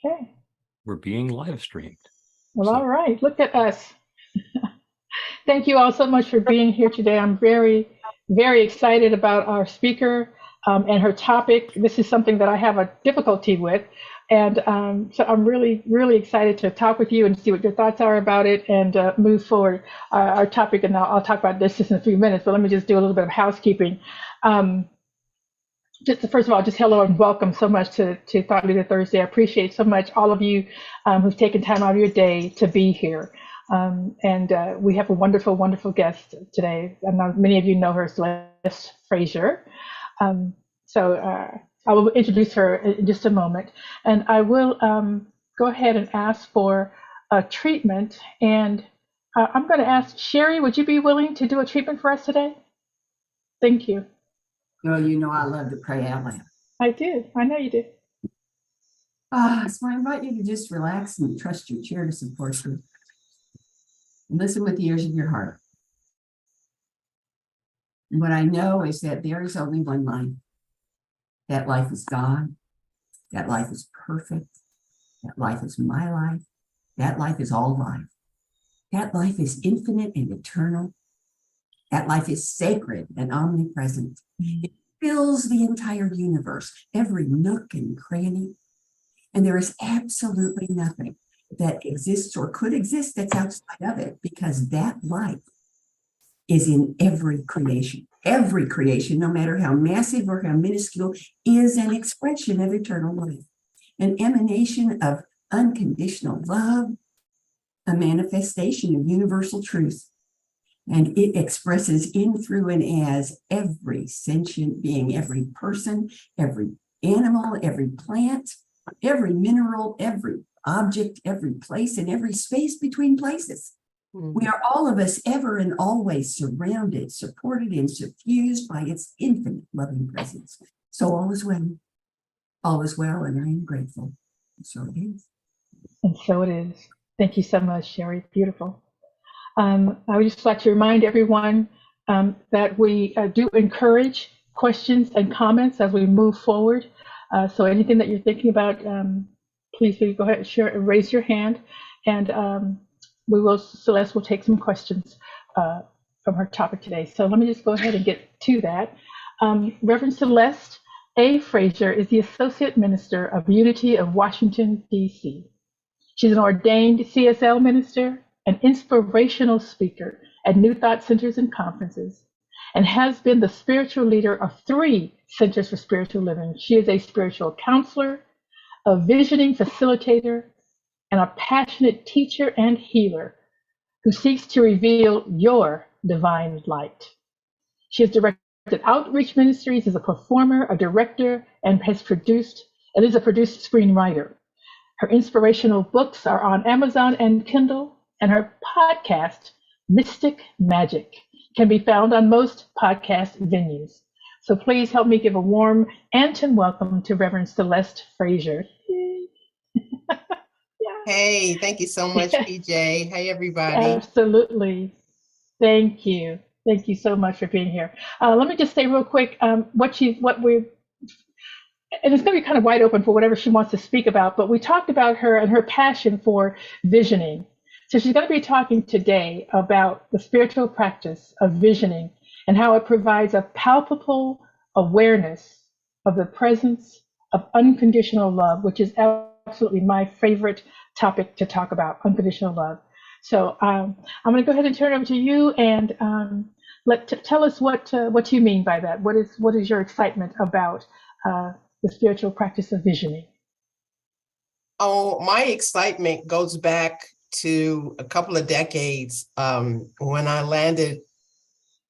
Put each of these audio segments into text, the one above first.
Okay. We're being live streamed. Well, So all right. Look at us. Thank you all so much for being here today. I'm very, very excited about our speaker and her topic. This is something that I have a difficulty with. And so I'm really, really excited to talk with you and see what your thoughts are about it and move forward our topic. And I'll talk about this just in a few minutes, but let me just do a little bit of housekeeping. Just first of all, just hello and welcome so much to Thought Leader Thursday. I appreciate so much all of you who've taken time out of your day to be here. And we have a wonderful, wonderful guest today. I know many of you know her, Celeste Frazier. So I will introduce her in just a moment. And I will go ahead and ask for a treatment. And I'm going to ask Sherry, would you be willing to do a treatment for us today? Thank you. Well, you know I love to pray out loud. I do. I know you do. So I invite you to just relax and trust your chair to support you. And listen with the ears of your heart. And what I know is that there is only one life. That life is God. That life is perfect. That life is my life. That life is all life. That life is infinite and eternal. That life is sacred and omnipresent. It fills the entire universe, every nook and cranny. And there is absolutely nothing that exists or could exist that's outside of it, because that life is in every creation. Every creation, no matter how massive or how minuscule, is an expression of eternal life, an emanation of unconditional love, a manifestation of universal truth. And it expresses in, through, and as every sentient being, every person, every animal, every plant, every mineral, every object, every place, and every space between places. We are all of us ever and always surrounded, supported, and suffused by its infinite loving presence. So all is well. All is well, and I am grateful. And so it is. And so it is. Thank you so much, Sherry. Beautiful. I would just like to remind everyone that we do encourage questions and comments as we move forward. So anything that you're thinking about, please do go ahead and raise your hand, and Celeste will take some questions from her topic today. So let me just go ahead and get to that. Reverend Celeste A. Frazier is the Associate Minister of Unity of Washington, D.C. She's an ordained CSL minister, an inspirational speaker at New Thought Centers and conferences, and has been the spiritual leader of 3 Centers for Spiritual Living. She is a spiritual counselor, a visioning facilitator, and a passionate teacher and healer who seeks to reveal your divine light. She has directed outreach ministries as a performer, a director, and is a produced screenwriter. Her inspirational books are on Amazon and Kindle, and her podcast, Mystic Magic, can be found on most podcast venues. So please help me give a warm and welcome to Reverend Celeste Frazier. Hey, thank you so much, PJ. Hey, everybody. Absolutely. Thank you. Thank you so much for being here. Let me just say real quick and it's going to be kind of wide open for whatever she wants to speak about, but we talked about her and her passion for visioning. So she's going to be talking today about the spiritual practice of visioning and how it provides a palpable awareness of the presence of unconditional love, which is absolutely my favorite topic to talk about, unconditional love. So I'm going to go ahead and turn it over to you and tell us what you mean by that. What is your excitement about the spiritual practice of visioning? Oh, my excitement goes back to a couple of decades when I landed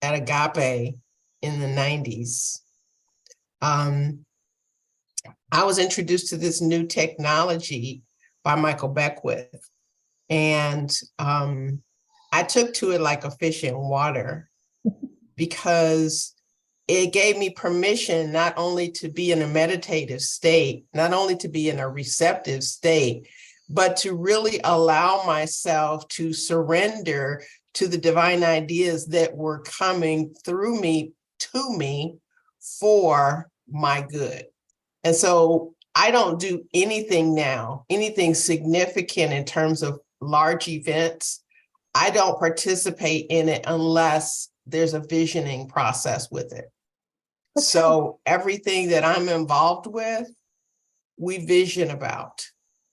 at Agape in the 90s. I was introduced to this new technology by Michael Beckwith, and I took to it like a fish in water because it gave me permission not only to be in a meditative state, not only to be in a receptive state, but to really allow myself to surrender to the divine ideas that were coming through me to me for my good. And so I don't do anything now, anything significant in terms of large events. I don't participate in it unless there's a visioning process with it. So everything that I'm involved with, we vision about.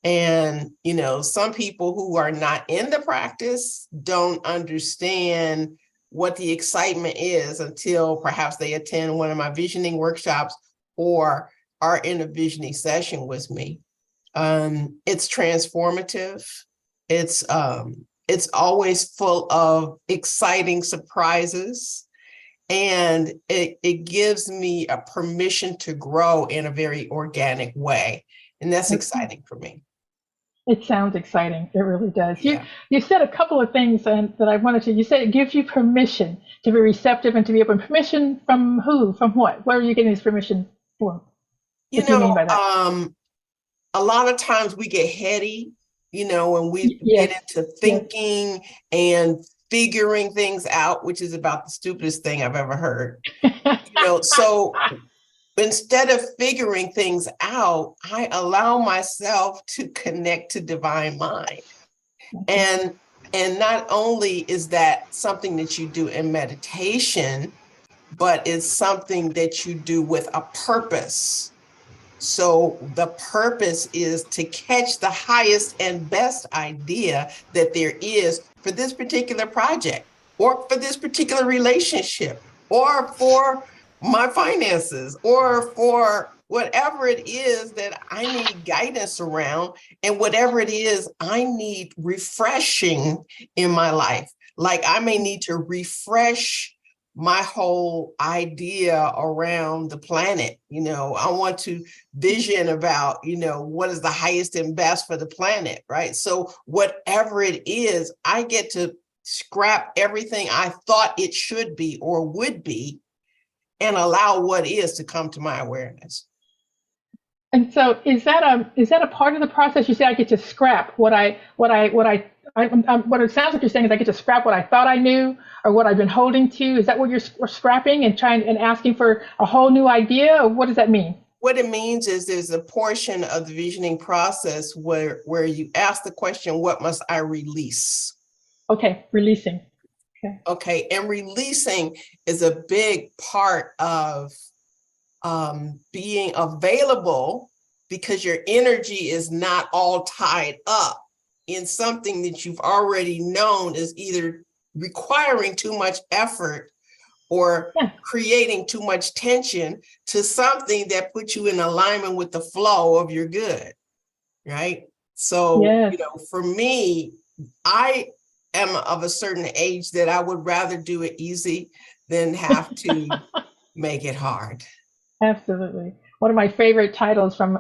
And, you know, some people who are not in the practice don't understand what the excitement is until perhaps they attend one of my visioning workshops or are in a visioning session with me. It's transformative. It's always full of exciting surprises. And it gives me a permission to grow in a very organic way. And that's exciting for me. It sounds exciting. It really does. Yeah. You said a couple of things that I wanted to. You said it gives you permission to be receptive and to be open. Permission from who? From what? Where are you getting this permission for? What do you mean by that? A lot of times we get heady, you know, when we Yes. get into thinking and figuring things out, which is about the stupidest thing I've ever heard. You know, so instead of figuring things out, I allow myself to connect to divine mind. And not only is that something that you do in meditation, but it's something that you do with a purpose. So the purpose is to catch the highest and best idea that there is for this particular project, or for this particular relationship, or for my finances, or for whatever it is that I need guidance around, and whatever it is I need refreshing in my life. Like I may need to refresh my whole idea around the planet. You know, I want to vision about, you know, what is the highest and best for the planet, right? So whatever it is, I get to scrap everything I thought it should be or would be and allow what is to come to my awareness. And so is that a part of the process? You say I get to scrap what it sounds like you're saying is I get to scrap what I thought I knew or what I've been holding to. Is that what you're scrapping and trying and asking for a whole new idea, or what does that mean? What it means is there's a portion of the visioning process where you ask the question, what must I release? Okay, releasing. Okay, and releasing is a big part of being available, because your energy is not all tied up in something that you've already known is either requiring too much effort or creating too much tension, to something that puts you in alignment with the flow of your good, right? So, you know, for me, I am of a certain age that I would rather do it easy than have to make it hard. Absolutely. One of my favorite titles from,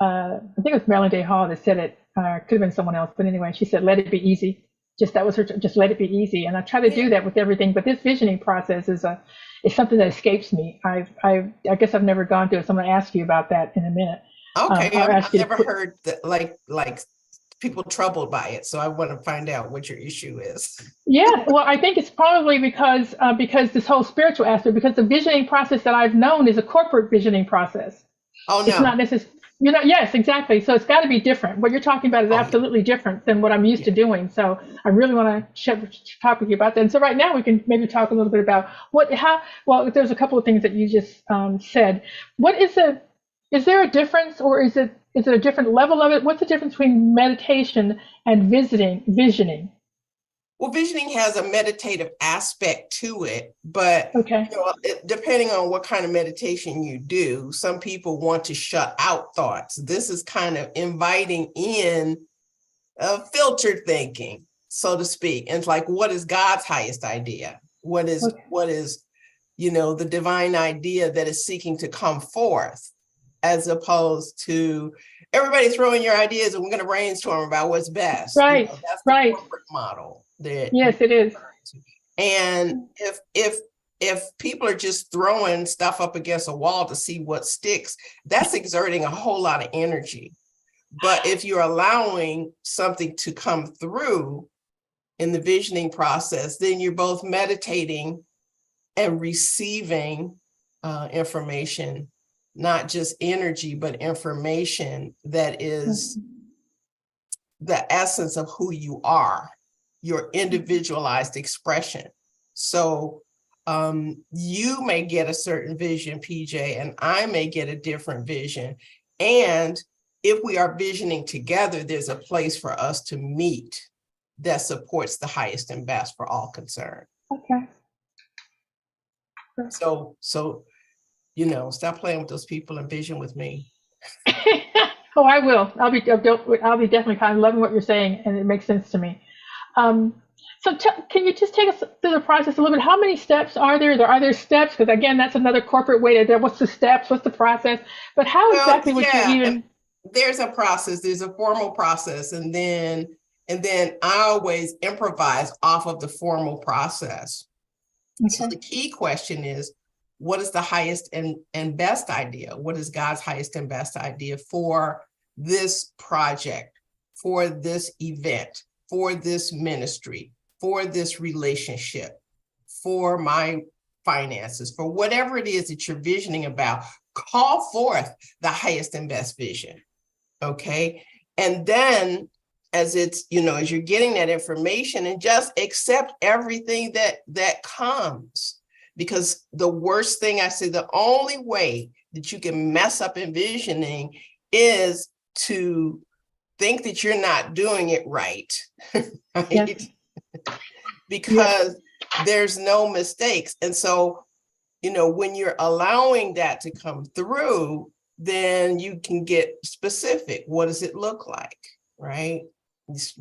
I think it was Marilyn Day Hall that said it, could have been someone else, but anyway, she said, let it be easy. That was her, just let it be easy. And I try to do that with everything, but this visioning process is something that escapes me. I guess I've never gone through it, so I'm going to ask you about that in a minute. Okay, I've never heard that, like people troubled by it, so I want to find out what your issue is. Yeah, well, I think it's probably because this whole spiritual aspect, because the visioning process that I've known is a corporate visioning process. Oh no, it's not necessarily. You know, yes, exactly. So it's got to be different. What you're talking about is absolutely different than what I'm used to doing. So I really want to talk with you about that. And so right now we can maybe talk a little bit about well, there's a couple of things that you just said. Is there a difference, or is it a different level of it? What's the difference between meditation and visioning? Well, visioning has a meditative aspect to it, but you know, depending on what kind of meditation you do, some people want to shut out thoughts. This is kind of inviting in filtered thinking, so to speak. And it's like, what is God's highest idea? What is, you know, the divine idea that is seeking to come forth, as opposed to everybody throwing your ideas and we're going to brainstorm about what's best. Right, you know, that's the corporate model. Yes, it is. And if people are just throwing stuff up against a wall to see what sticks, that's exerting a whole lot of energy. But if you're allowing something to come through in the visioning process, then you're both meditating and receiving information not just energy, but information that is the essence of who you are, your individualized expression. So you may get a certain vision, PJ, and I may get a different vision. And if we are visioning together, there's a place for us to meet that supports the highest and best for all concerned. Okay. So, stop playing with those people and vision with me. Oh, I will. I'll be definitely kind of loving what you're saying, and it makes sense to me. So can you just take us through the process a little bit? How many steps are there? Are there steps? Because again, that's another corporate way to, what's the steps? What's the process? But how exactly would you even? There's a process. There's a formal process, and then I always improvise off of the formal process. Okay. So the key question is, what is the highest and best idea? What is God's highest and best idea for this project, for this event, for this ministry, for this relationship, for my finances, for whatever it is that you're visioning about? Call forth the highest and best vision. Okay. And then as as you're getting that information, and just accept everything that comes. Because the worst thing I say, the only way that you can mess up envisioning is to think that you're not doing it right. Right? Yes. Because there's no mistakes. And so, when you're allowing that to come through, then you can get specific. What does it look like? Right?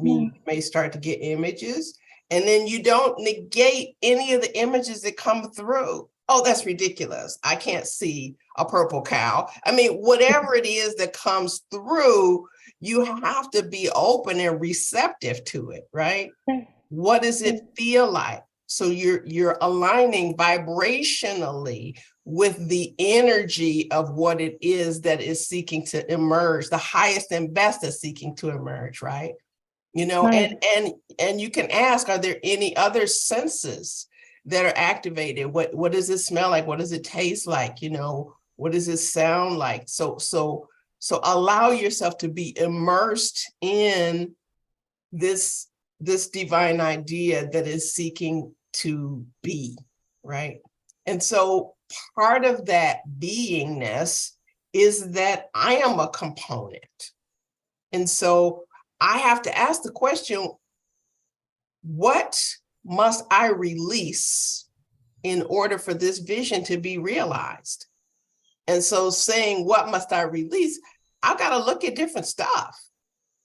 You may start to get images. And then you don't negate any of the images that come through. Oh, that's ridiculous. I can't see a purple cow. I mean, whatever it is that comes through, you have to be open and receptive to it, right? What does it feel like? So you're aligning vibrationally with the energy of what it is that is seeking to emerge, the highest and best is seeking to emerge, right? Right. And you can ask, are there any other senses that are activated? What does it smell like? What does it taste like? What does it sound like? So allow yourself to be immersed in this divine idea that is seeking to be, right? And so part of that beingness is that I am a component. And so I have to ask the question, what must I release in order for this vision to be realized? And so saying, what must I release? I've got to look at different stuff.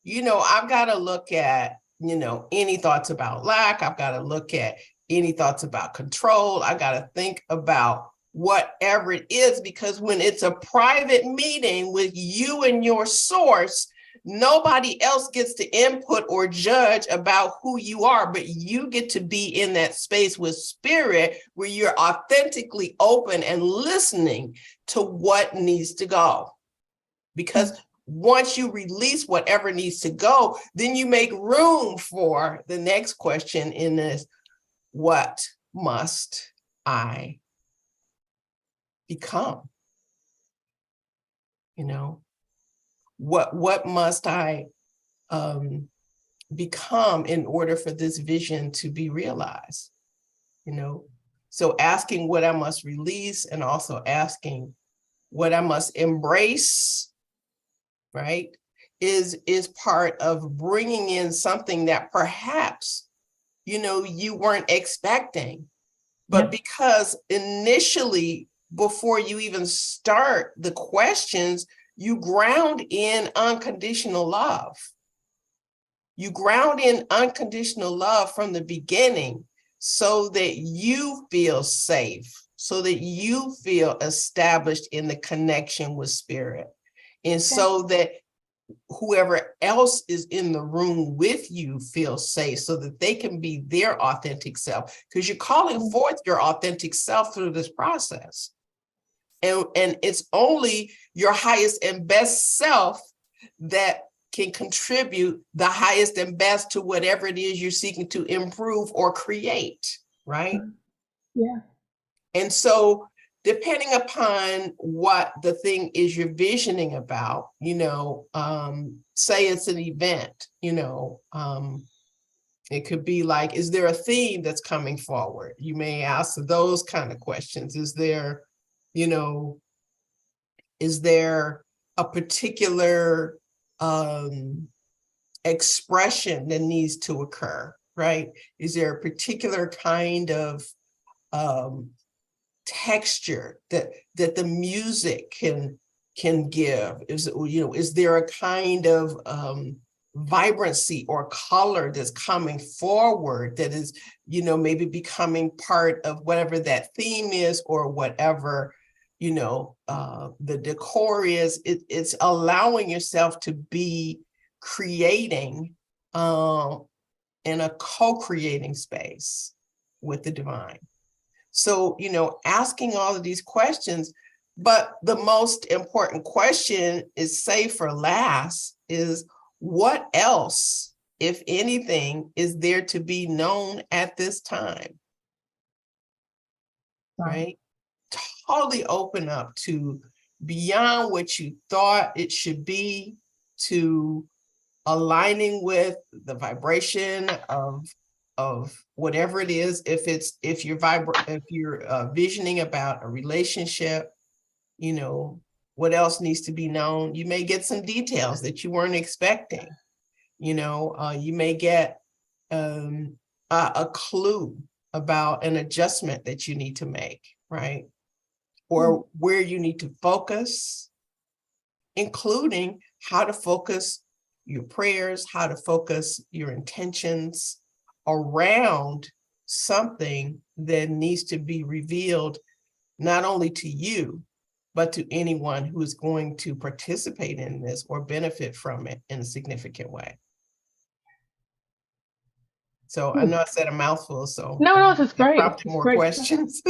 I've got to look at, any thoughts about lack. I've got to look at any thoughts about control. I got to think about whatever it is, because when it's a private meeting with you and your source, nobody else gets to input or judge about who you are, but you get to be in that space with spirit where you're authentically open and listening to what needs to go. Because once you release whatever needs to go, then you make room for the next question in this: what must I become? What must I become in order for this vision to be realized? So asking what I must release, and also asking what I must embrace, right, is part of bringing in something that perhaps, you weren't expecting. But because initially, before you even start the questions, you ground in unconditional love. You ground in unconditional love from the beginning so that you feel safe, so that you feel established in the connection with spirit. And so that whoever else is in the room with you feels safe, so that they can be their authentic self, because you're calling forth your authentic self through this process. And it's only your highest and best self that can contribute the highest and best to whatever it is you're seeking to improve or create, right? Yeah. And so depending upon what the thing is you're visioning about, say it's an event, it could be like, is there a theme that's coming forward? You may ask those kind of questions. Is there a particular expression that needs to occur, right? Is there a particular kind of texture that the music can give? Is there a kind of vibrancy or color that's coming forward that is, maybe becoming part of whatever that theme is, or whatever, the decor is? It's allowing yourself to be creating in a co-creating space with the divine. So, asking all of these questions, but the most important question is, saved for last, is what else, if anything, is there to be known at this time? Right? Totally open up to beyond what you thought it should be, to aligning with the vibration of whatever it is. If you're visioning about a relationship, what else needs to be known? You may get some details that you weren't expecting. You may get a clue about an adjustment that you need to make, right? Or where you need to focus, including how to focus your prayers, how to focus your intentions around something that needs to be revealed, not only to you, but to anyone who is going to participate in this or benefit from it in a significant way. So I know I said a mouthful, so No, this is great. prompted It's more great. questions.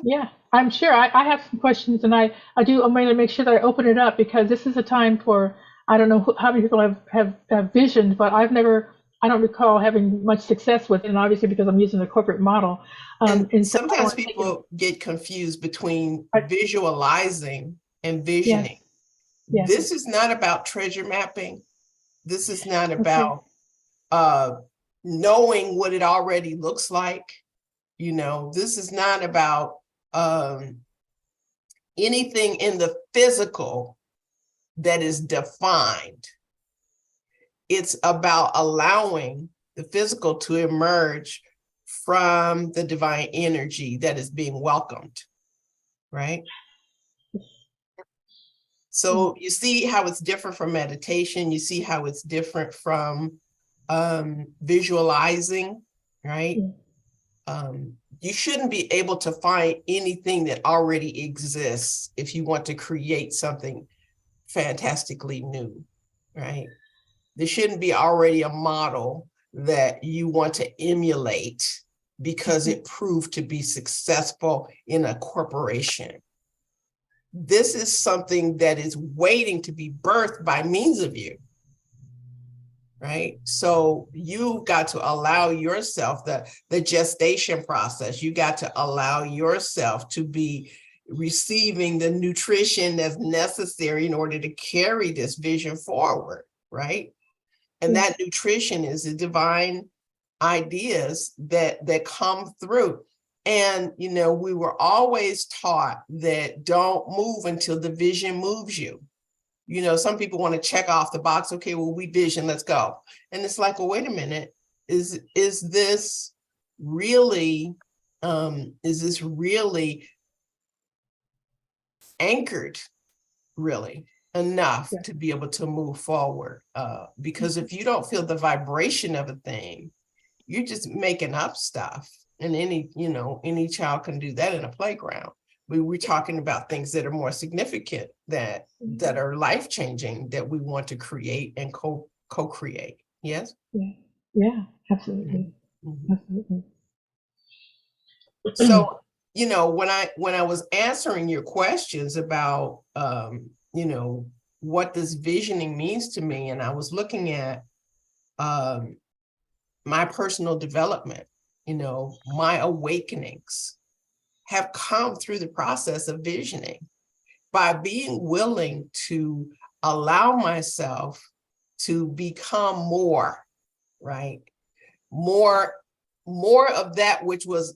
Yeah, I'm sure. I have some questions, and I'm going to make sure that I open it up, because this is a time for, I don't know how many people have visions, but I don't recall having much success with it, and obviously because I'm using the corporate model. And So sometimes people get confused between Right. visualizing and visioning. Yes. This is not about treasure mapping. This is not Okay. about knowing what it already looks like. This is not about anything in the physical that is defined. It's about allowing the physical to emerge from the divine energy that is being welcomed, right? So you see how it's different from meditation. You see how it's different from visualizing, right? You shouldn't be able to find anything that already exists if you want to create something fantastically new, right? There shouldn't be already a model that you want to emulate because it proved to be successful in a corporation. This is something that is waiting to be birthed by means of you, right? So you got to allow yourself the gestation process. You got to allow yourself to be receiving the nutrition that's necessary in order to carry this vision forward, right? And that nutrition is the divine ideas that come through. And, we were always taught that don't move until the vision moves you. Some people want to check off the box. Okay, well, we vision, let's go. And it's like, well, wait a minute. Is this really anchored, really enough to be able to move forward? Because if you don't feel the vibration of a thing, you're just making up stuff. And any child can do that in a playground. We're talking about things that are more significant, that are life-changing, that we want to create and co-create. Yes? Yeah, absolutely. Mm-hmm. Absolutely. So, when I was answering your questions about, what this visioning means to me, and I was looking at my personal development, my awakenings, have come through the process of visioning by being willing to allow myself to become more, right? More of that which was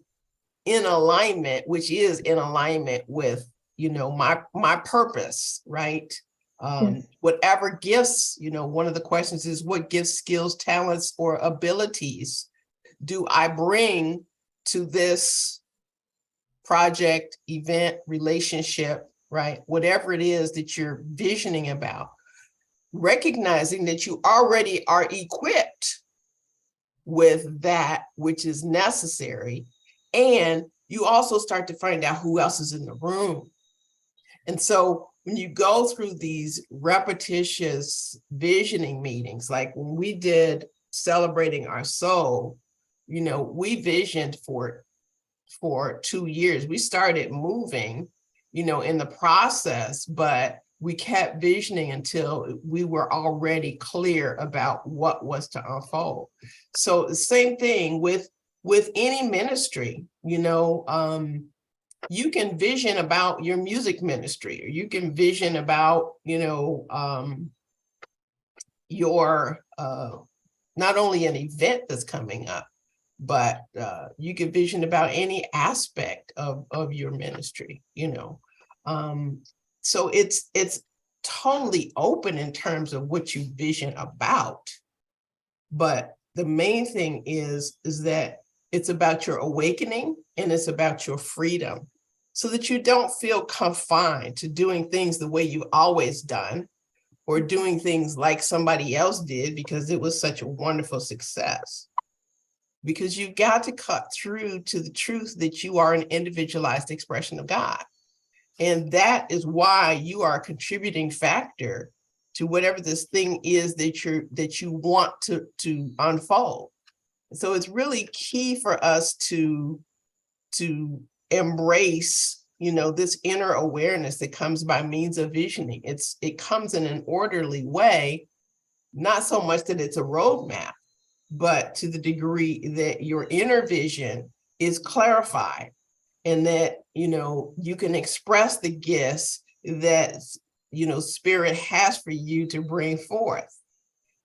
in alignment, which is in alignment with, my purpose, right? Yes. Whatever gifts, one of the questions is, what gifts, skills, talents, or abilities do I bring to this project, event, relationship, right? Whatever it is that you're visioning about, recognizing that you already are equipped with that which is necessary. And you also start to find out who else is in the room. And so when you go through these repetitious visioning meetings, like when we did Celebrating Our Soul, we visioned for 2 years. We started moving, in the process, but we kept visioning until we were already clear about what was to unfold. So the same thing with any ministry, you can vision about your music ministry, or you can vision about, your not only an event that's coming up, but you can vision about any aspect of your ministry, So it's totally open in terms of what you vision about. But the main thing is that it's about your awakening and it's about your freedom, so that you don't feel confined to doing things the way you've always done, or doing things like somebody else did because it was such a wonderful success. Because you've got to cut through to the truth that you are an individualized expression of God. And that is why you are a contributing factor to whatever this thing is that you want to unfold. So it's really key for us to embrace, this inner awareness that comes by means of visioning. It comes in an orderly way, not so much that it's a roadmap, but to the degree that your inner vision is clarified, and that, you can express the gifts that, Spirit has for you to bring forth.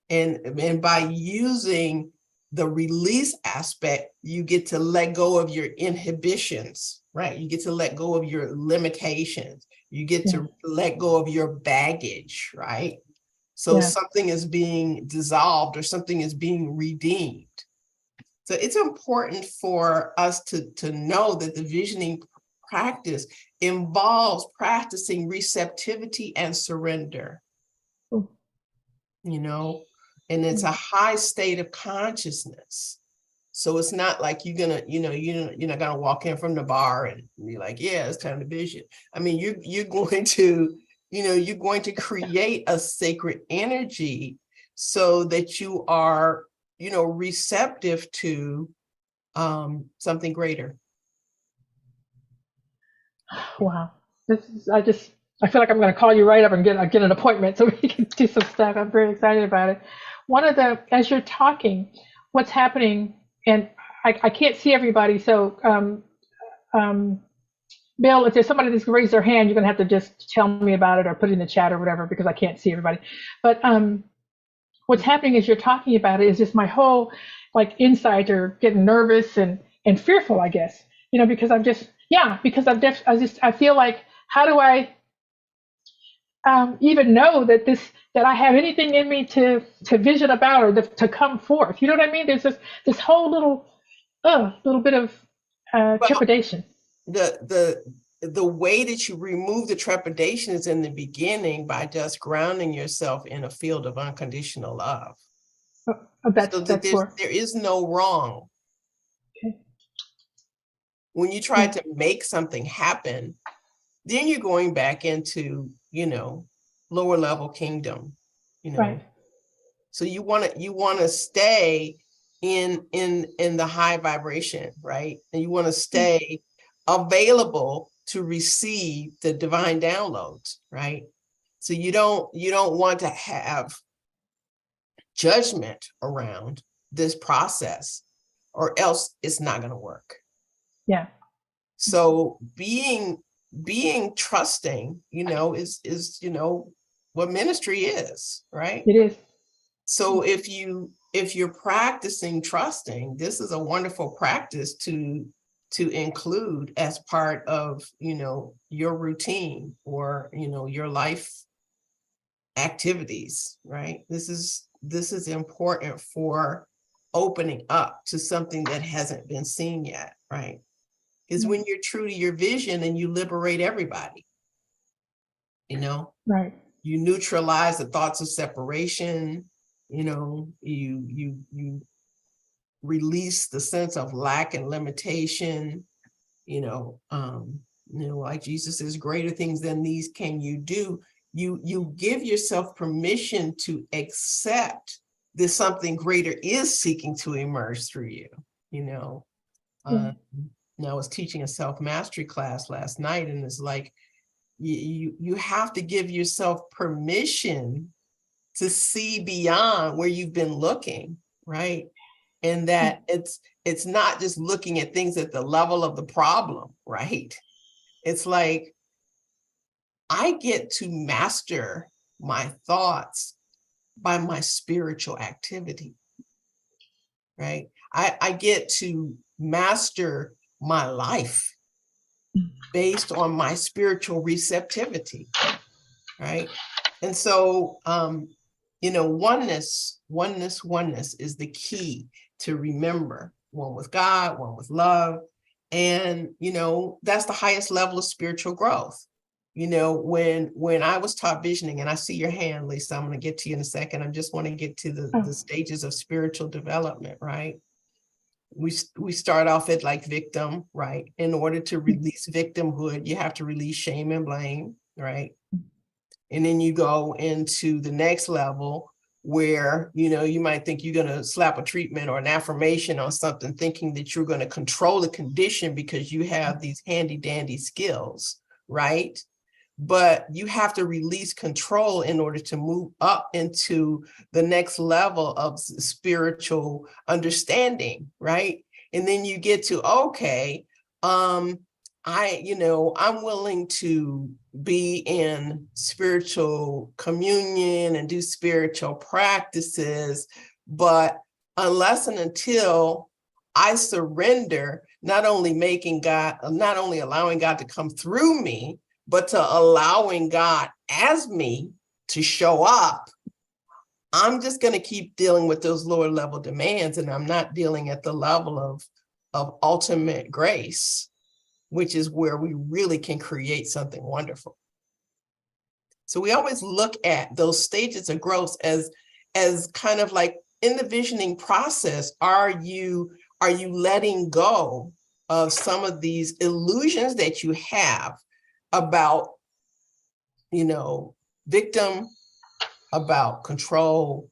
And by using the release aspect, you get to let go of your inhibitions, right? You get to let go of your limitations. You get to let go of your baggage, right? So something is being dissolved or something is being redeemed. So it's important for us to know that the visioning practice involves practicing receptivity and surrender, and it's a high state of consciousness. So it's not like you're not gonna walk in from the bar and be like, yeah, it's time to vision. I mean, you're going to create a sacred energy so that you are, receptive to something greater. Wow. I feel like I'm going to call you right up and get an appointment so we can do some stuff. I'm very excited about it. As you're talking, what's happening, and I can't see everybody, so Bill, if there's somebody that's raised their hand, you're going to have to just tell me about it or put it in the chat or whatever, because I can't see everybody. But what's happening as you're talking about it is just my whole insides are getting nervous and fearful, I guess, because I feel like, how do I even know that I have anything in me to vision about or to come forth? You know what I mean? There's this whole little bit of trepidation. The way that you remove the trepidation is in the beginning by just grounding yourself in a field of unconditional love. There is no wrong. Okay. When you try to make something happen, then you're going back into, lower level kingdom, Right. So you want to stay in the high vibration, right? And you want to stay available to receive the divine downloads, right? So you don't want to have judgment around this process, or else it's not going to work. Yeah. So being trusting, is what ministry is, right? It is. So if you're practicing trusting, this is a wonderful practice to include as part of, your routine or, your life activities, right? This is important for opening up to something that hasn't been seen yet, right? Because when you're true to your vision and you liberate everybody, Right. you neutralize the thoughts of separation, you release the sense of lack and limitation, like Jesus says, greater things than these can you do. You give yourself permission to accept that something greater is seeking to emerge through you. I was teaching a self-mastery class last night, and it's like you have to give yourself permission to see beyond where you've been looking, right? And that it's not just looking at things at the level of the problem, right? It's like, I get to master my thoughts by my spiritual activity, right? I get to master my life based on my spiritual receptivity, right? And so, oneness is the key to remember: one with God, one with love. And, that's the highest level of spiritual growth. When I was taught visioning, and I see your hand, Lisa, I'm going to get to you in a second. I just want to get to the stages of spiritual development, right? We start off at like victim, right? In order to release victimhood, you have to release shame and blame, right? And then you go into the next level where, you might think you're going to slap a treatment or an affirmation on something, thinking that you're going to control the condition because you have these handy dandy skills, right? But you have to release control in order to move up into the next level of spiritual understanding, right? And then you get to, okay, I'm willing to be in spiritual communion and do spiritual practices, but unless and until I surrender, not only allowing God to come through me, but to allowing God as me to show up, I'm just going to keep dealing with those lower level demands, and I'm not dealing at the level of ultimate grace, which is where we really can create something wonderful. So we always look at those stages of growth as kind of like, in the visioning process, are you letting go of some of these illusions that you have about, victim, about control,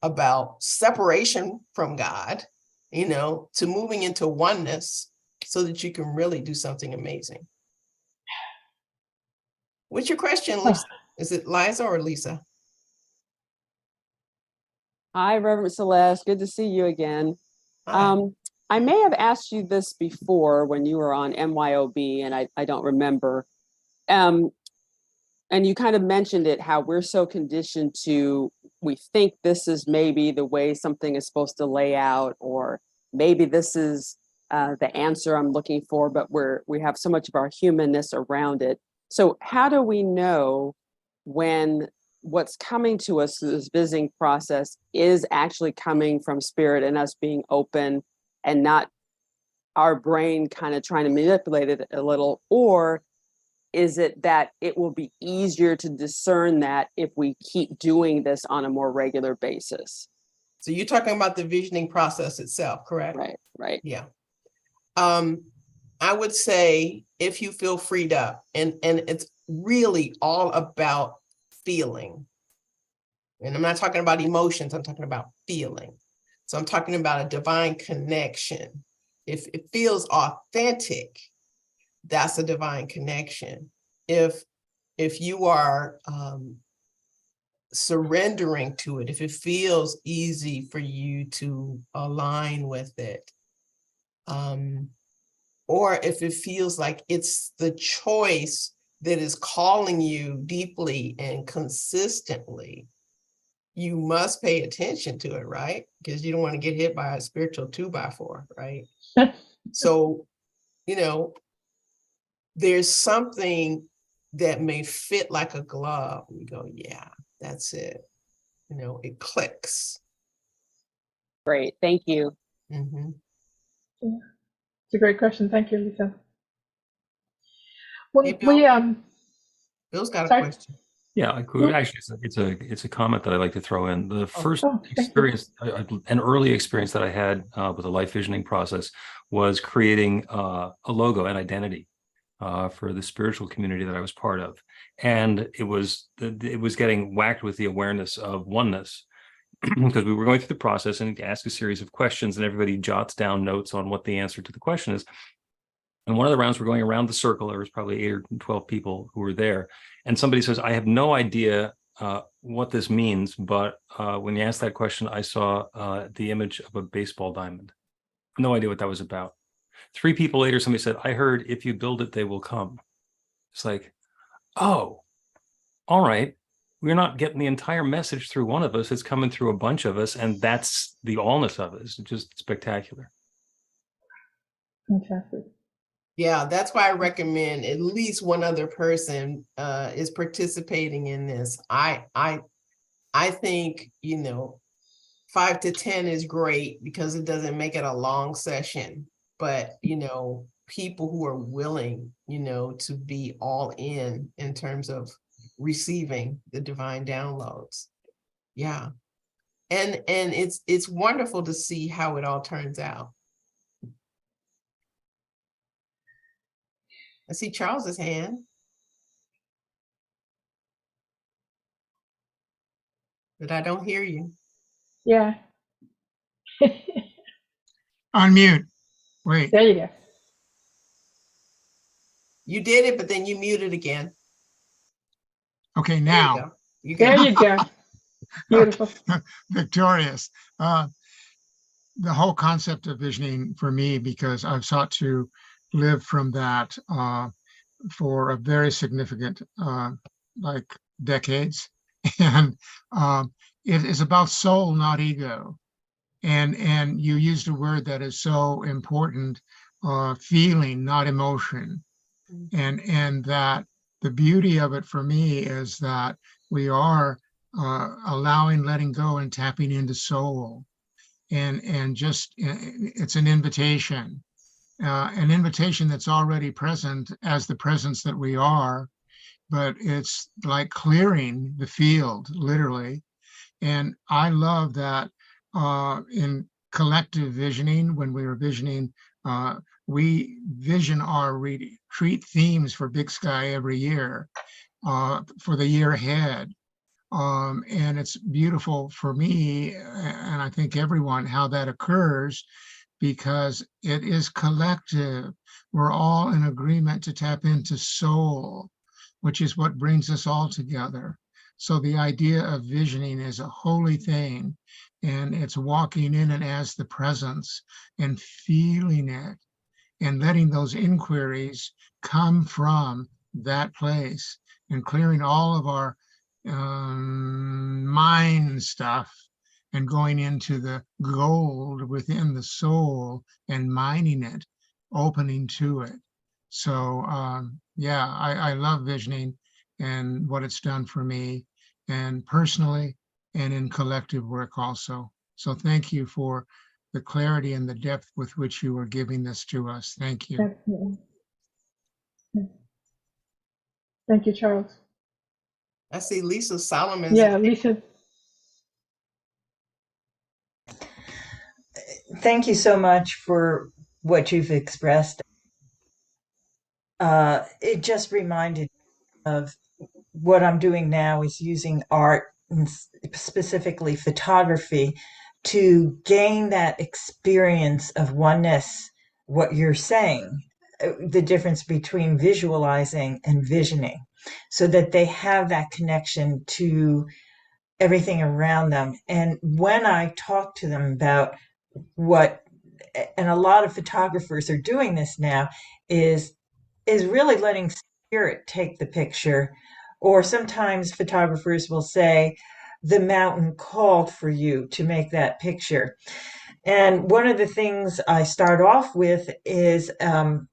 about separation from God, to moving into oneness so that you can really do something amazing. What's your question, Lisa? Is it Liza or Lisa? Hi, Reverend Celeste. Good to see you again. Hi. I may have asked you this before when you were on MYOB, and I don't remember. And you kind of mentioned it, how we're so conditioned to, we think this is maybe the way something is supposed to lay out, or maybe this is the answer I'm looking for, but we have so much of our humanness around it. So how do we know when what's coming to us through this visiting process is actually coming from spirit and us being open and not our brain kind of trying to manipulate it a little? Or is it that it will be easier to discern that if we keep doing this on a more regular basis? So you're talking about the visioning process itself, correct? Right. Yeah. I would say if you feel freed up, and it's really all about feeling. And I'm not talking about emotions, I'm talking about feeling. So I'm talking about a divine connection. If it feels authentic, that's a divine connection. If you are surrendering to it, if it feels easy for you to align with it, or if it feels like it's the choice that is calling you deeply and consistently, you must pay attention to it, right? Because you don't want to get hit by a spiritual 2x4, right? So, you know, there's something that may fit like a glove. You go, yeah, that's it. You know, it clicks. Great. Thank you. Mm-hmm. Yeah. It's a great question. Thank you, Lisa. When Hey, Bill. Bill's got a sorry. question. Yeah, I could actually. It's a comment that I like to throw in. The first Oh, thank you. experience, an early experience that I had with the life visioning process was creating a logo and identity for the spiritual community that I was part of, and it was getting whacked with the awareness of oneness because we were going through the process and ask a series of questions, and everybody jots down notes on what the answer to the question is. And one of the rounds, we're going around the circle. There was probably 8 or 12 people who were there. And somebody says, I have no idea what this means, but when you asked that question, I saw the image of a baseball diamond. No idea what that was about. 3 people later, somebody said, I heard if you build it, they will come. It's like, oh, all right. We're not getting the entire message through one of us. It's coming through a bunch of us. And that's the allness of it. It's just spectacular. Fantastic. Yeah, that's why I recommend at least one other person is participating in this. I think, you know, 5 to 10 is great because it doesn't make it a long session. But, you know, people who are willing, you know, to be all in terms of receiving the divine downloads. Yeah. And it's wonderful to see how it all turns out. I see Charles's hand. But I don't hear you. Yeah. Unmute. Wait. There you go. You did it, but then you muted again. Okay, There you now. go. You There got you go. Beautiful. Victorious. The whole concept of visioning for me, because I've sought to live from that for a very significant, like decades. And it is about soul, not ego. And you used a word that is so important, feeling, not emotion. And that the beauty of it for me is that we are allowing, letting go, and tapping into soul. And just, it's an invitation that's already present as the presence that we are, but it's like clearing the field, literally. And I love that in collective visioning, when we were visioning, we vision our retreat themes for Big Sky every year for the year ahead. And it's beautiful for me, and I think everyone, how that occurs, because it is collective. We're all in agreement to tap into soul, which is what brings us all together. So the idea of visioning is a holy thing, and it's walking in and as the presence and feeling it and letting those inquiries come from that place and clearing all of our mind stuff and going into the gold within the soul and mining it, opening to it. So yeah, I love visioning and what it's done for me, and personally and in collective work also. So thank you for the clarity and the depth with which you are giving this to us. Thank you. Definitely. Thank you, Charles. I see Lisa Solomon's. Yeah, Lisa. Thank you so much for what you've expressed. It just reminded me of what I'm doing now is using art, and specifically photography, to gain that experience of oneness, what you're saying, the difference between visualizing and visioning, so that they have that connection to everything around them. And when I talk to them about what and a lot of photographers are doing this now, is really letting spirit take the picture. Or sometimes photographers will say, the mountain called for you to make that picture. And one of the things I start off with is an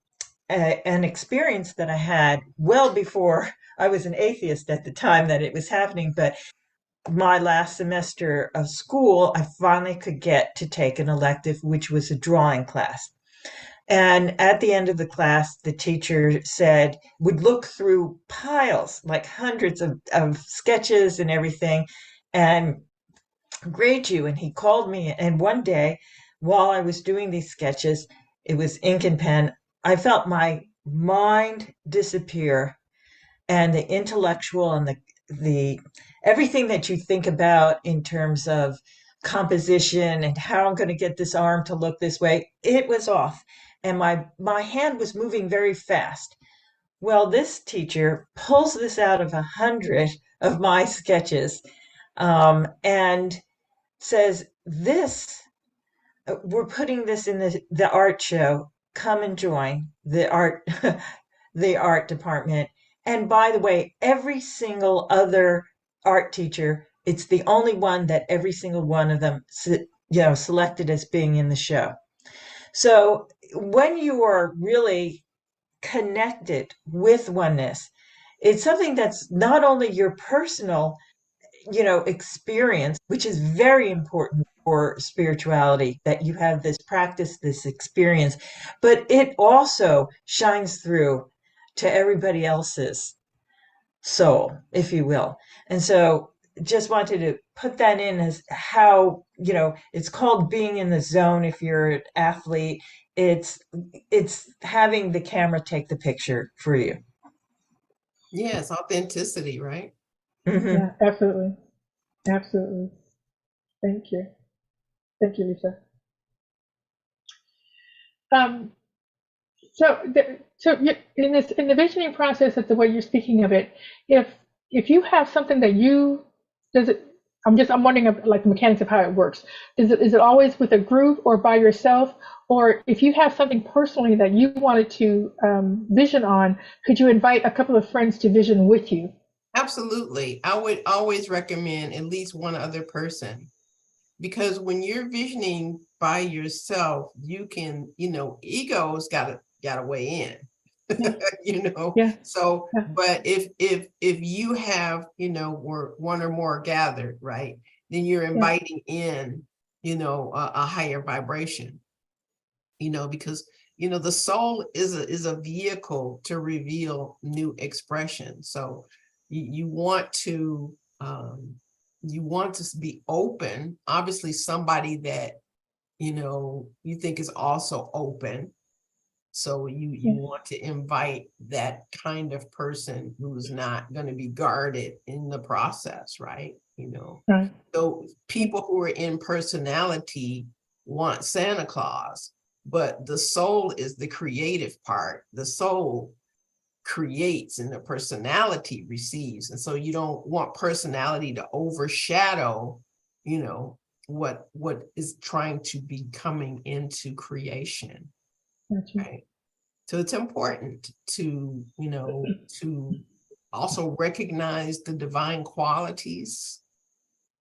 experience that I had well before I was an atheist at the time that it was happening. But my last semester of school, I finally could get to take an elective, which was a drawing class. And at the end of the class, the teacher said, would look through piles, like hundreds of sketches and everything, and grade you. And he called me. And one day, while I was doing these sketches, it was ink and pen, I felt my mind disappear, and the intellectual and the everything that you think about in terms of composition and how I'm going to get this arm to look this way, it was off. And my hand was moving very fast. Well, this teacher pulls this out of 100 of my sketches, and says, this, we're putting this in the art show. Come and join the art, the art department. And by the way, every single other art teacher, it's the only one that every single one of them, selected as being in the show. So when you are really connected with oneness, it's something that's not only your personal, experience, which is very important for spirituality, that you have this practice, this experience, but it also shines through to everybody else's soul, if you will. And so just wanted to put that in as how, it's called being in the zone. If you're an athlete, it's having the camera take the picture for you. Yes, authenticity, right? Mhm. Yeah, absolutely. Absolutely. Thank you. Thank you, Lisa. In the visioning process, of the way you're speaking of it, if you have something that I'm wondering like the mechanics of how it works. Is it always with a group or by yourself? Or if you have something personally that you wanted to vision on, could you invite a couple of friends to vision with you? Absolutely. I would always recommend at least one other person, because when you're visioning by yourself, you can, ego's gotta weigh in. Yeah. So, Yeah. but if you have, we're one or more gathered, right, then you're inviting in, a higher vibration, because the soul is a vehicle to reveal new expression. So you want to be open, obviously somebody that you think is also open. So you want to invite that kind of person who's not going to be guarded in the process, right? Right. So people who are in personality want Santa Claus, but the soul is the creative part. The soul creates and the personality receives. And so you don't want personality to overshadow, what is trying to be coming into creation. Gotcha. Right. So it's important to, to also recognize the divine qualities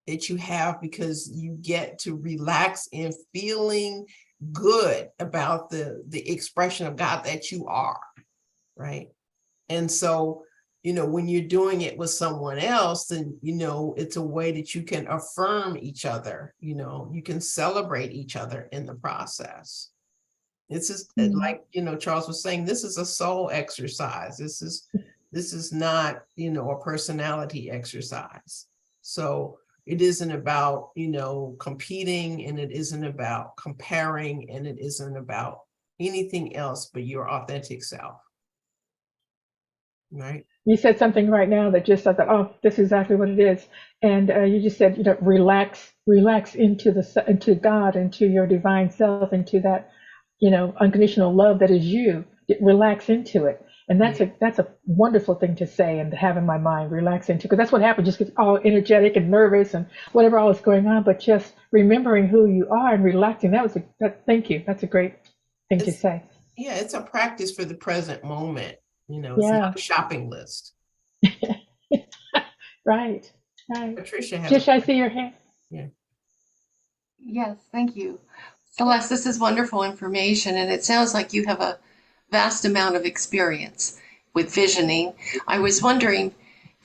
that you have, because you get to relax in feeling good about the expression of God that you are, right? And so, when you're doing it with someone else, then, it's a way that you can affirm each other, you can celebrate each other in the process. This is like, Charles was saying, this is a soul exercise. This is not, a personality exercise. So it isn't about, competing, and it isn't about comparing, and it isn't about anything else but your authentic self. Right. You said something right now that just I thought, oh, this is exactly what it is. And you just said, relax into God, into your divine self, into that, unconditional love that is you. Relax into it. And that's a wonderful thing to say and to have in my mind, relax into, because that's what happened. Just get all energetic and nervous and whatever all is going on, but just remembering who you are and relaxing. Thank you. That's a great thing to It's, say. yeah, it's a practice for the present moment. It's Yeah. not a shopping list. Right. Right. Patricia has Jish, I see your hand. Yeah. Yes, thank you. Celeste, this is wonderful information, and it sounds like you have a vast amount of experience with visioning. I was wondering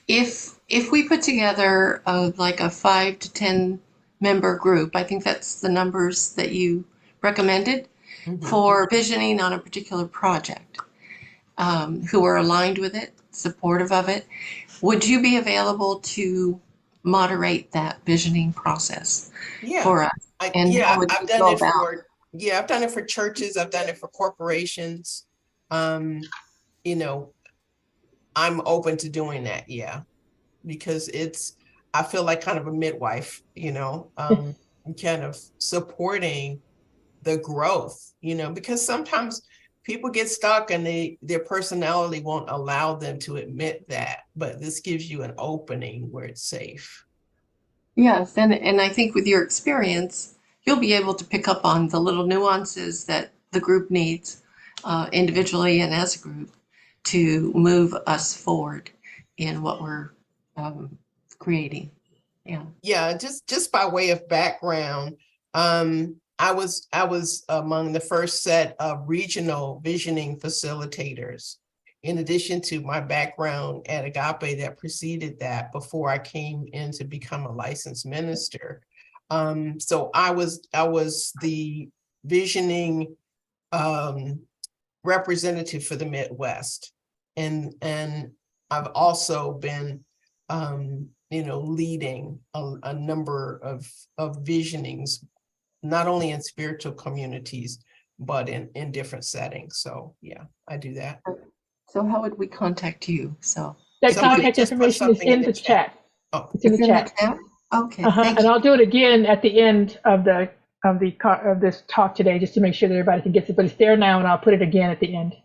if we put together like a 5 to 10 member group, I think that's the numbers that you recommended for visioning on a particular project, who are aligned with it, supportive of it. Would you be available to moderate that visioning process for us? I've done it for churches. I've done it for corporations. I'm open to doing that. Yeah, because I feel like kind of a midwife, kind of supporting the growth, because sometimes people get stuck and their personality won't allow them to admit that, but this gives you an opening where it's safe. Yes, and I think with your experience, you'll be able to pick up on the little nuances that the group needs, individually and as a group, to move us forward in what we're creating. Yeah, just by way of background, I was among the first set of regional visioning facilitators, in addition to my background at Agape that preceded that before I came in to become a licensed minister. So I was the visioning representative for the Midwest. And I've also been leading a number of visionings, not only in spiritual communities, but in different settings. So yeah, I do that. So how would we contact you? That contact information is in the chat. Oh, it's in the chat. Okay. And I'll do it again at the end of this talk today, just to make sure that everybody can get it. But it's there now, and I'll put it again at the end.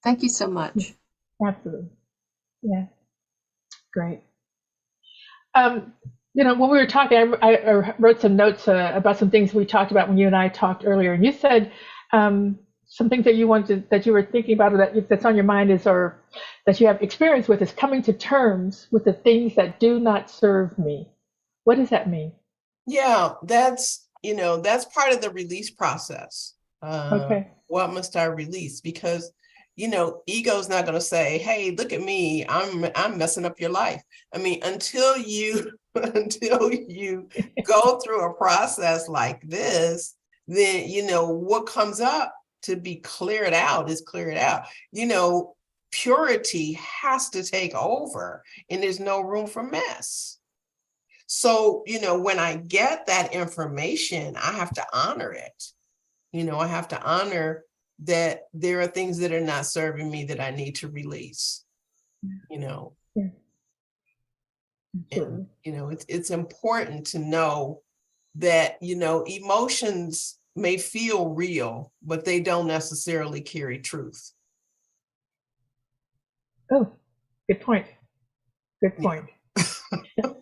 Thank you so much. Absolutely. Yeah. Great. When we were talking, I wrote some notes about some things we talked about when you and I talked earlier, and you said some things that you were thinking about, or that's on your mind or that you have experience with, is coming to terms with the things that do not serve me. What does that mean? Yeah, that's part of the release process. Okay. What must I release? Because ego's not going to say, "Hey, look at me, I'm messing up your life." I mean, until you go through a process like this, then what comes up to be cleared out is cleared out. Purity has to take over, and there's no room for mess. So, when I get that information, I have to honor it. I have to honor that there are things that are not serving me that I need to release. Yeah. And, it's important to know that, emotions may feel real, but they don't necessarily carry truth. Oh, good point. Good point. Yeah.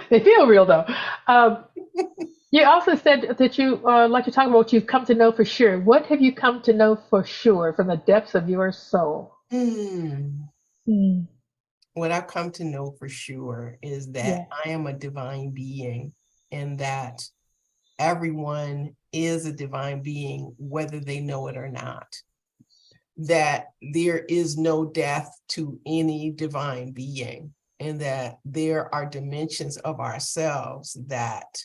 They feel real, though. You also said that you like to talk about what you've come to know for sure. What have you come to know for sure from the depths of your soul? What I've come to know for sure is that I am a divine being, and that everyone is a divine being, whether they know it or not. That there is no death to any divine being, and that there are dimensions of ourselves that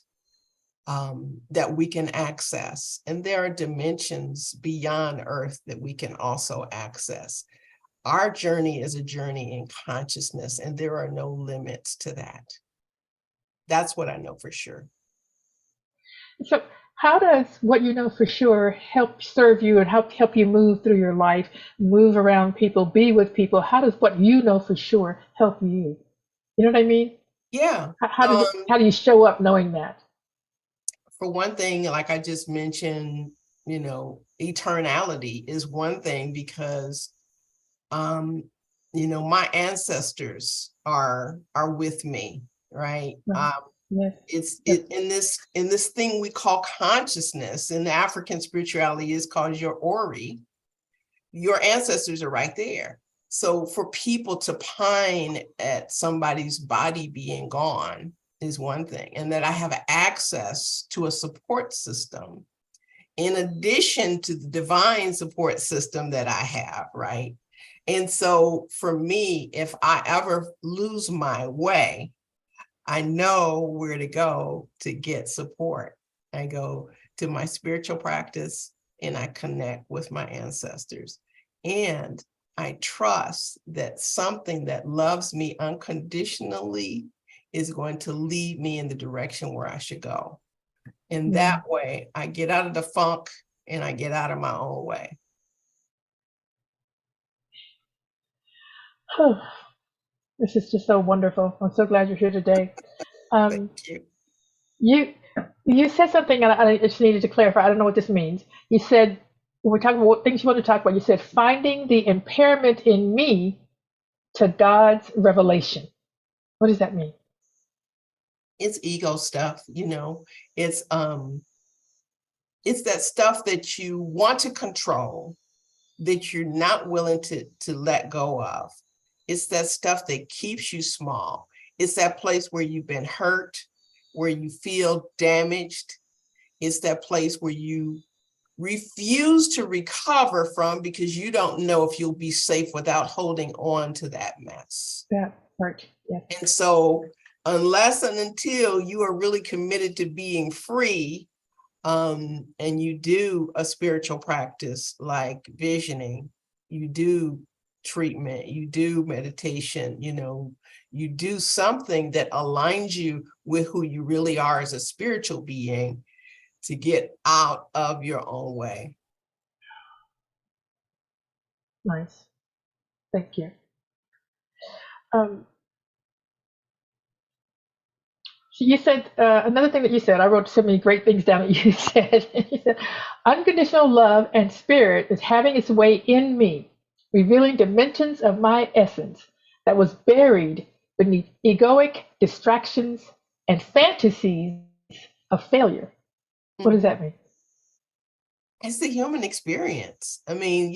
we can access. And there are dimensions beyond Earth that we can also access. Our journey is a journey in consciousness, and there are no limits to that. That's what I know for sure. So how does what you know for sure help serve you and help you move through your life, move around people, be with people? How does what you know for sure help you? You know what I mean? Yeah. How do you show up knowing that? For one thing, like I just mentioned, eternality is one thing, because my ancestors are with me, right? Yes. It's in this thing we call consciousness. In the African spirituality is called your ori. Your ancestors are right there. So for people to pine at somebody's body being gone is one thing, and that I have access to a support system in addition to the divine support system that I have, right? And so for me, if I ever lose my way, I know where to go to get support. I go to my spiritual practice and I connect with my ancestors. And I trust that something that loves me unconditionally is going to lead me in the direction where I should go. And that way I get out of the funk and I get out of my own way. Oh, this is just so wonderful. I'm so glad you're here today. Thank you. You said something, and I just needed to clarify. I don't know what this means. You said, when we're talking about what things you want to talk about, you said finding the impairment in me to God's revelation. What does that mean? It's ego stuff, it's that stuff that you want to control, that you're not willing to let go of. It's that stuff that keeps you small. It's that place where you've been hurt, where you feel damaged. It's that place where you refuse to recover from because you don't know if you'll be safe without holding on to that mess. That part, yes. And so unless and until you are really committed to being free, and you do a spiritual practice like visioning, you do treatment, you do meditation, you do something that aligns you with who you really are as a spiritual being to get out of your own way. Nice. Thank you. So you said, another thing that you said, I wrote so many great things down that you said. You said, unconditional love and spirit is having its way in me, revealing dimensions of my essence that was buried beneath egoic distractions and fantasies of failure. What does that mean? It's the human experience. I mean,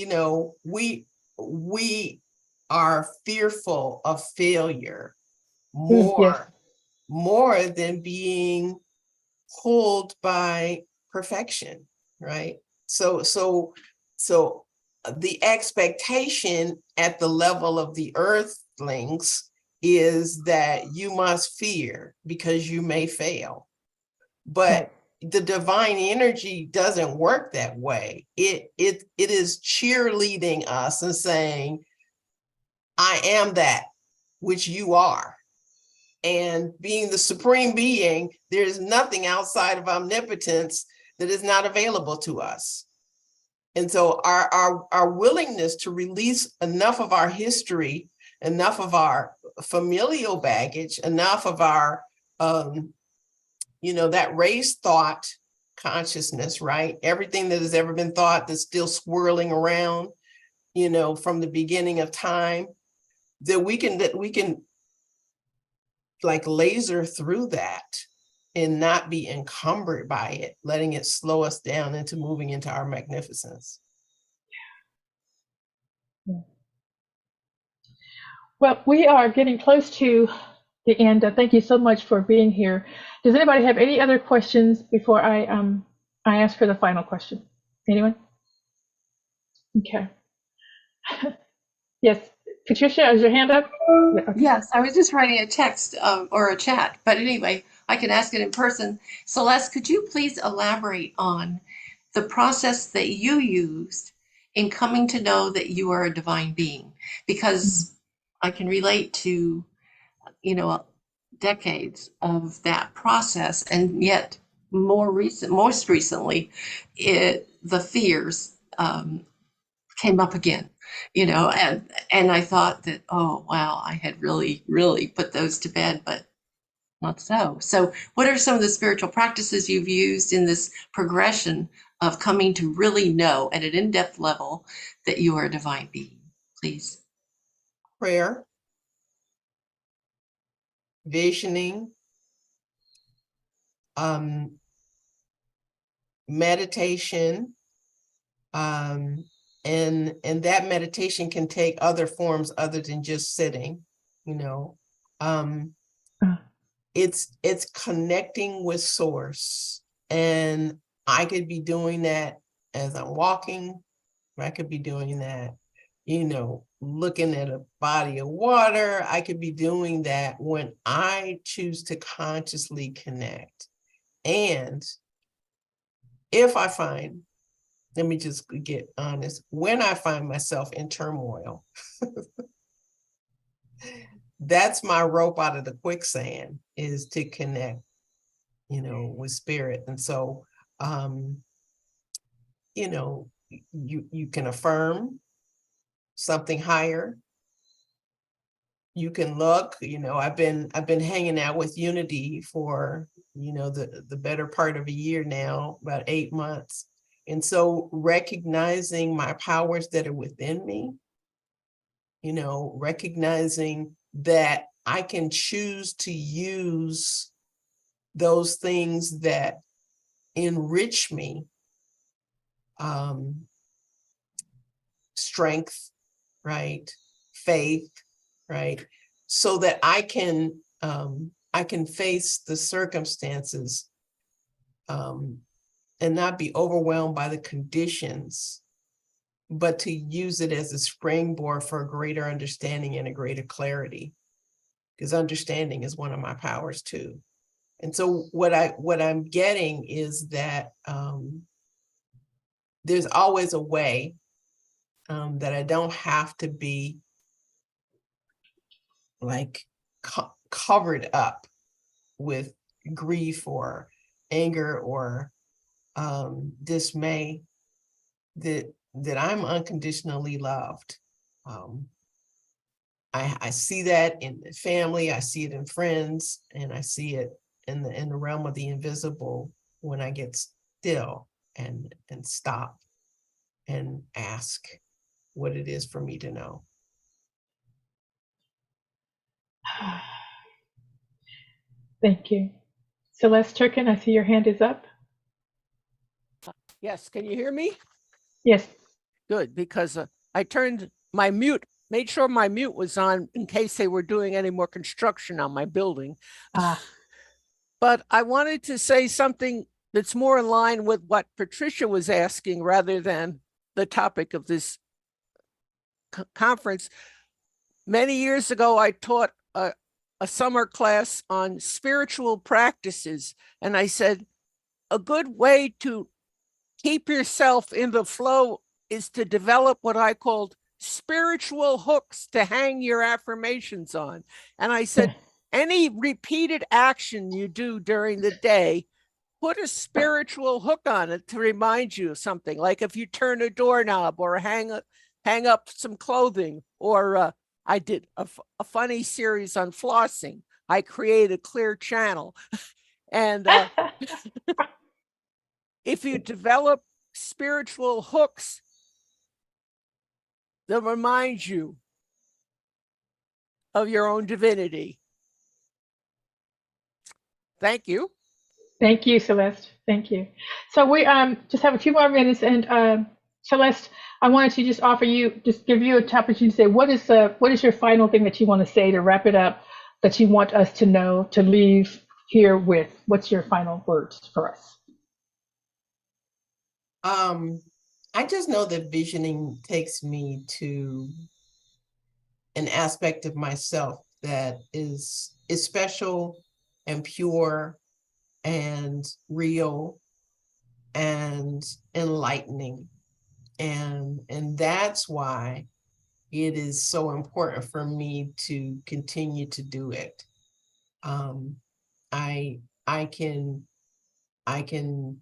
we are fearful of failure more than being pulled by perfection, right? So the expectation at the level of the earthlings is that you must fear because you may fail. But the divine energy doesn't work that way. It is cheerleading us and saying, I am that which you are. And being the supreme being, there is nothing outside of omnipotence that is not available to us. And so our willingness to release enough of our history, enough of our familial baggage, enough of our that raised thought consciousness, right? Everything that has ever been thought that's still swirling around, from the beginning of time, that we can like laser through that and not be encumbered by it, letting it slow us down into moving into our magnificence. Yeah. Well, we are getting close to the end. Thank you so much for being here. Does anybody have any other questions before I ask for the final question? Anyone? Okay. Yes, Patricia, is your hand up? Okay. Yes, I was just writing a text or a chat, but anyway, I can ask it in person. Celeste, could you please elaborate on the process that you used in coming to know that you are a divine being? Because I can relate to decades of that process, and yet most recently, the fears came up again, and I thought that, oh wow, I had really put those to bed, but not so. So what are some of the spiritual practices you've used in this progression of coming to really know at an in-depth level that you are a divine being, please? Prayer, visioning, meditation, and that meditation can take other forms other than just sitting, you know. It's connecting with source, and I could be doing that as I'm walking. I could be doing that, looking at a body of water. I could be doing that when I choose to consciously connect. And if I find, let me just get honest, when I find myself in turmoil, that's my rope out of the quicksand, is to connect, with spirit. And so, you can affirm something higher. You can look, I've been hanging out with Unity for, the better part of a year now, about 8 months. And so recognizing my powers that are within me, recognizing that I can choose to use those things that enrich me, strength, right? Faith, right? So that I can face the circumstances, and not be overwhelmed by the conditions, but to use it as a springboard for a greater understanding and a greater clarity, because understanding is one of my powers too. And so what I'm getting is that there's always a way, that I don't have to be like covered up with grief or anger or dismay, that I'm unconditionally loved. I see that in the family, I see it in friends, and I see it in the realm of the invisible when I get still and stop and ask what it is for me to know. Thank you. Celeste Turkin, I see your hand is up. Yes, can you hear me? Yes. Good, because I turned my mute, made sure my mute was on in case they were doing any more construction on my building. But I wanted to say something that's more in line with what Patricia was asking rather than the topic of this conference. Many years ago, I taught a summer class on spiritual practices, and I said, a good way to keep yourself in the flow is to develop what I called spiritual hooks to hang your affirmations on. And I said, any repeated action you do during the day, put a spiritual hook on it to remind you of something. Like if you turn a doorknob or hang up some clothing, or I did a funny series on flossing. I created a clear channel. And if you develop spiritual hooks, they'll remind you of your own divinity. Thank you. Thank you, Celeste. Thank you. So we just have a few more minutes, and Celeste, I wanted to just give you an opportunity to say what is your final thing that you want to say to wrap it up, that you want us to know, to leave here with. What's your final words for us? I just know that visioning takes me to an aspect of myself that is special and pure and real and enlightening. And that's why it is so important for me to continue to do it. I can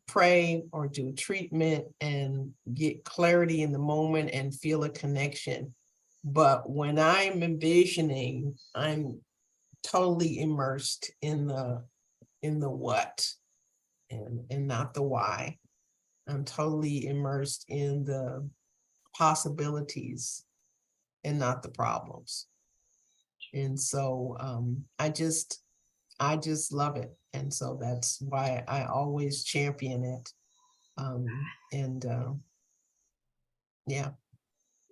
pray or do treatment and get clarity in the moment and feel a connection. But when I'm envisioning, I'm totally immersed in the what and not the why. I'm totally immersed in the possibilities and not the problems. And so I just love it. And so that's why I always champion it. Yeah.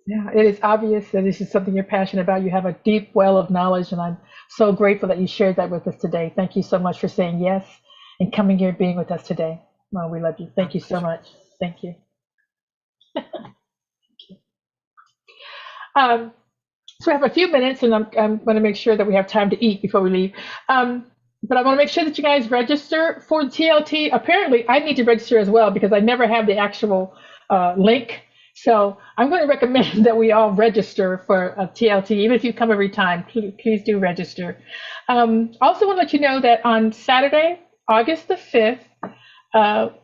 Yeah, it is obvious that this is something you're passionate about. You have a deep well of knowledge, and I'm so grateful that you shared that with us today. Thank you so much for saying yes and coming here and being with us today. Well, we love you. Thank you so much. Thank you. So we have a few minutes, and I'm going to make sure that we have time to eat before we leave. But I want to make sure that you guys register for the TLT. Apparently, I need to register as well because I never have the actual link. So I'm going to recommend that we all register for a TLT, even if you come every time. Please do register. Also want to let you know that on Saturday, August the 5th,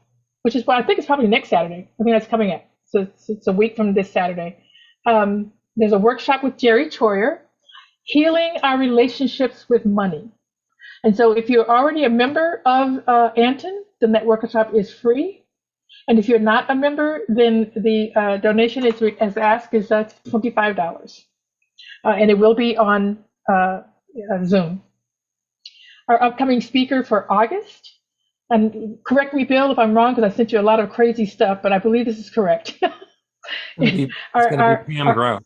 which is what I think is probably next Saturday. I think that's coming up. So it's a week from this Saturday. There's a workshop with Jerry Troyer, Healing Our Relationships with Money. And so if you're already a member of Anton, then that workshop is free. And if you're not a member, then the donation is, as asked, is $25. And it will be on Zoom. Our upcoming speaker for August, and correct me, Bill, if I'm wrong, because I sent you a lot of crazy stuff, but I believe this is correct. It's going to be Pam Grout.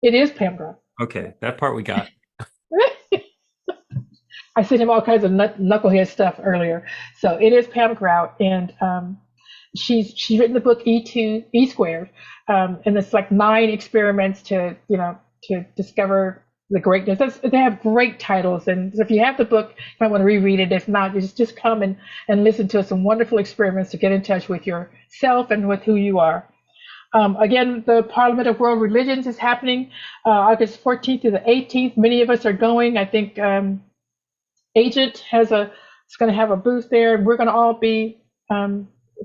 It is Pam Grout. Okay, that part we got. I sent him all kinds of knucklehead stuff earlier. So it is Pam Grout, and she's written the book E Squared, and it's like 9 experiments to discover the greatness. They have great titles, and so if you have the book, you might want to reread it. If not, just come and listen to some wonderful experiments to get in touch with yourself and with who you are. Again, the Parliament of World Religions is happening August 14th to the 18th. Many of us are going. I think Agent is going to have a booth there. We're going to all be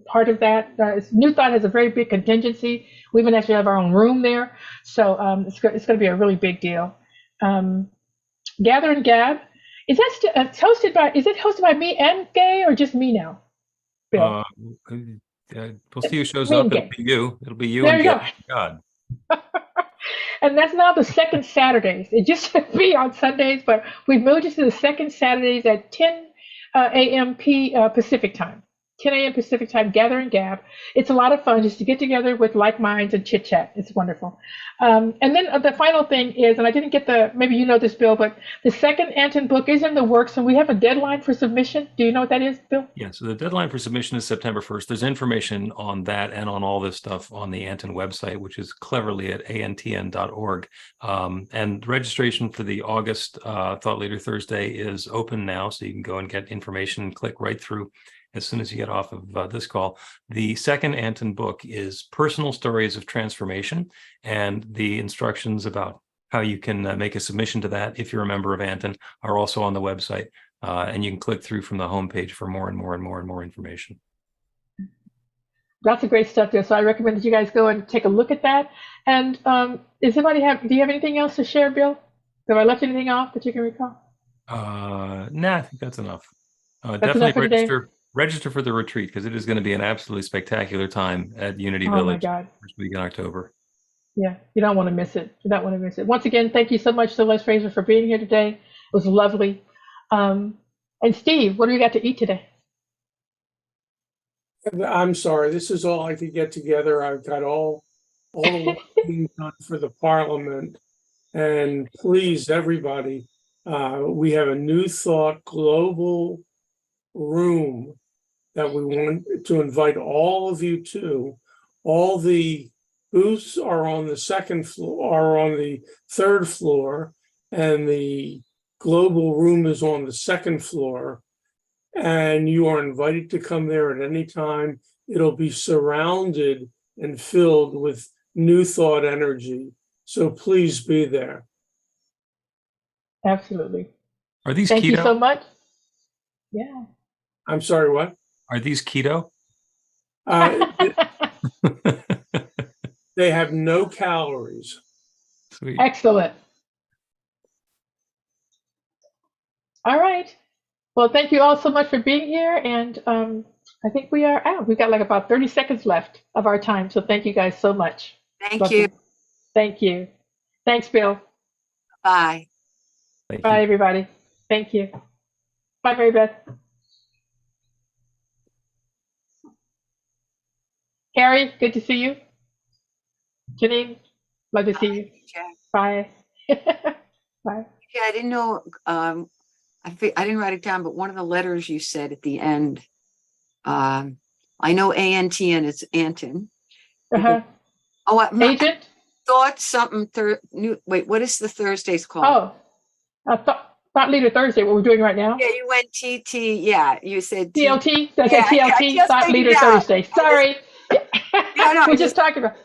part of that. New Thought has a very big contingency. We even actually have our own room there. So it's going to be a really big deal. Gather and Gab. Is it hosted by me and Gay, or just me now? Bill? We'll see who shows up. It'll be you. It'll be you. There and you go. God. And that's now the second Saturdays. It used to be on Sundays, but we've moved it to the second Saturdays at 10 a.m. Pacific time. 10 a.m. Pacific time, Gather and Gab. It's a lot of fun just to get together with like minds and chit chat. It's wonderful. And then the final thing is, and I didn't get maybe you know this, Bill, but the second Anton book is in the works, and we have a deadline for submission. Do you know what that is, Bill? Yeah, so the deadline for submission is September 1st. There's information on that and on all this stuff on the Anton website, which is cleverly at antn.org. And registration for the August Thought Leader Thursday is open now, so you can go and get information and click right through as soon as you get off of this call. The second Anton book is Personal Stories of Transformation, and the instructions about how you can make a submission to that, if you're a member of Anton, are also on the website. And you can click through from the homepage for more and more and more and more information. Lots of great stuff there. So I recommend that you guys go and take a look at that. And do you have anything else to share, Bill? Have I left anything off that you can recall? Nah, I think that's enough. That's definitely enough register for the retreat, because it is going to be an absolutely spectacular time at Unity Village. Oh my God. First week in October. Yeah, you don't want to miss it. You don't want to miss it. Once again, thank you so much, Celeste Frazier, for being here today. It was lovely. And Steve, what do you got to eat today? I'm sorry, this is all I could get together. I've got all the work done for the Parliament. And please, everybody, we have a New Thought global room that we want to invite all of you to. All the booths are on the second floor, are on the third floor, and the global room is on the second floor. And you are invited to come there at any time. It'll be surrounded and filled with New Thought energy. So please be there. Absolutely. Are these Thank keto? you so much. Yeah. I'm sorry, what? Are these keto? They have no calories. Sweet. Excellent. All right. Well, thank you all so much for being here. And I think we are out. We've got like about 30 seconds left of our time. So thank you guys so much. Thank you. Thank you. Thanks, Bill. Bye. Thank you. Bye, everybody. Thank you. Bye, Mary Beth. Harry, good to see you. Janine, love to see you. Jack. Bye. Bye. Yeah, I didn't know. I didn't write it down, but one of the letters you said at the end. I know ANTN is Anton. Uh-huh. Oh, Agent? thought something. Wait, what is the Thursdays called? Oh, Thought Leader Thursday, what we're doing right now. Yeah, you went TT. Yeah, you said TLT? Did I say Yeah, TLT? just Thought figured Leader it out. Thursday. Sorry. No, We're just talking about